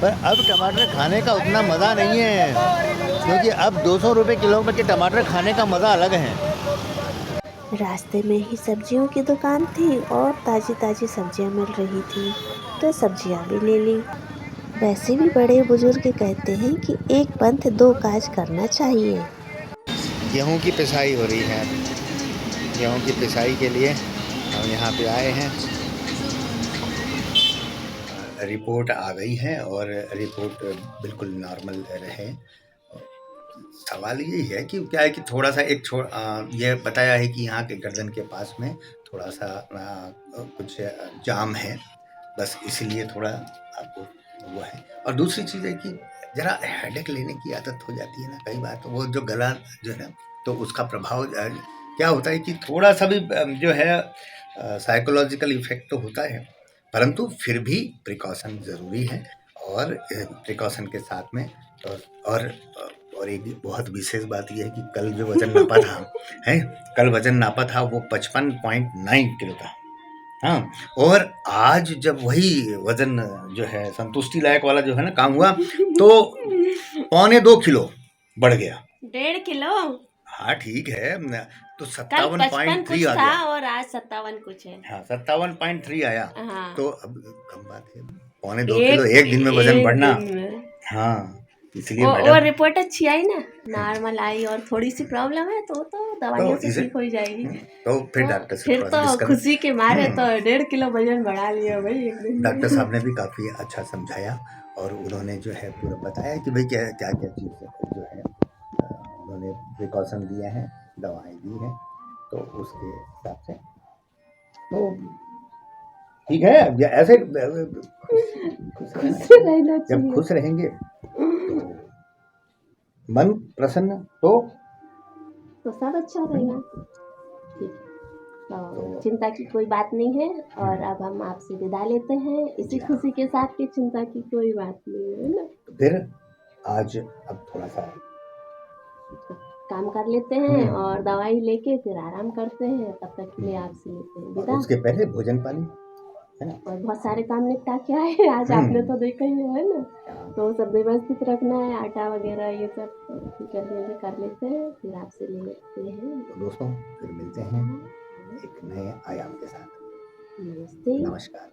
पर अब टमाटर खाने का उतना मज़ा नहीं है, क्योंकि अब 200 रुपये किलो के टमाटर खाने का मज़ा अलग है। रास्ते में ही सब्जियों की दुकान थी और ताज़ी ताज़ी सब्जियां मिल रही थी, तो सब्जियां भी ले ली। वैसे भी बड़े बुजुर्ग कहते हैं कि एक पंथ दो काज करना चाहिए। गेहूं की पिसाई हो रही है। गेहूं की पिसाई के लिए हम यहाँ पे आए हैं। रिपोर्ट आ गई है और रिपोर्ट बिल्कुल नॉर्मल रहे। सवाल यही है कि क्या है कि थोड़ा सा ये बताया है कि यहाँ के गर्दन के पास में थोड़ा सा कुछ जाम है, बस इसीलिए थोड़ा आपको वो है। और दूसरी चीज़ है कि ज़रा हेडेक लेने की आदत हो जाती है ना कई बार, तो वो जो गला जो है तो उसका प्रभाव क्या होता है कि थोड़ा सा भी जो है साइकोलॉजिकल इफेक्ट तो होता है, परंतु फिर भी प्रिकॉशन ज़रूरी है। और प्रिकॉशन के साथ में और एक बहुत विशेष बात यह है कि कल जो वज़न नापा था कल वज़न नापा था वो 55.9 किलो था। हाँ, और आज जब वही वज़न जो है संतुष्टि लायक वाला जो है ना काम हुआ, तो 1.25 किलो बढ़ गया। 1.5 किलो? हाँ ठीक है, तो कल 57.3 आ था गया और आज 57 कुछ है। हाँ 57.3 आया। हाँ। तो अब कम बात है, 1.25 किलो एक दिन में वजन बढ़ना। हाँ इसलिए मैडम और रिपोर्ट अच्छी आई ना, नॉर्मल आई और थोड़ी सी प्रॉब्लम है तो दवाइयों से ठीक हो जाएगी। तो फिर डॉक्टर से फिर थोड़ा तो डिस्कस खुशी के मारे तो 1.5 किलो वजन बढ़ा लिया भाई एक दिन। डॉक्टर साहब ने भी काफ़ी अच्छा समझाया और उन्होंने जो है पूरा बताया कि भाई क्या क्या क्या चीज़ जो है उन्होंने प्रिकॉशन दिए हैं, दवाएं दी हैं, तो उसके हिसाब से तो ठीक है। ऐसे जब खुश रहेंगे तो मन प्रसन्न तो सब अच्छा रहेगा। ठीक है, तो चिंता की कोई बात नहीं है। और अब हम आपसे विदा लेते हैं इसी खुशी के साथ कि चिंता की कोई बात नहीं है ना। तो फिर आज अब थोड़ा सा काम कर लेते हैं और दवाई लेके फिर आराम करते हैं, तब तक के लिए आपसे लेते हैं विदा। उसके पहले भोजन पानी है ना, और बहुत सारे काम निपटा के आए आज, आपने तो देखा ही है ना, तो सब व्यवस्थित रखना है, आटा वगैरह ये सब कर लेते हैं, फिर आपसे ले लेते हैं। तो दोस्तों फिर मिलते हैं एक नए आयाम के साथ। नमस्ते, नमस्कार,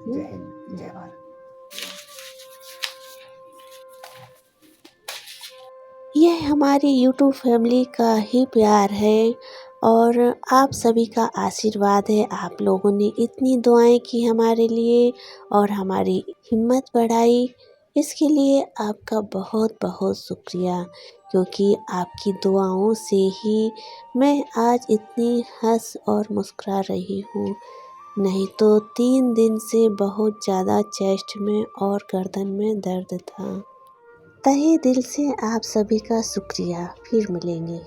जय हिंद, जय भारत। यह हमारी YouTube फैमिली का ही प्यार है और आप सभी का आशीर्वाद है। आप लोगों ने इतनी दुआएं की हमारे लिए और हमारी हिम्मत बढ़ाई, इसके लिए आपका बहुत बहुत शुक्रिया, क्योंकि आपकी दुआओं से ही मैं आज इतनी हंस और मुस्कुरा रही हूँ। नहीं तो 3 दिन से बहुत ज़्यादा चेस्ट में और गर्दन में दर्द था। तहे दिल से आप सभी का शुक्रिया। फिर मिलेंगे।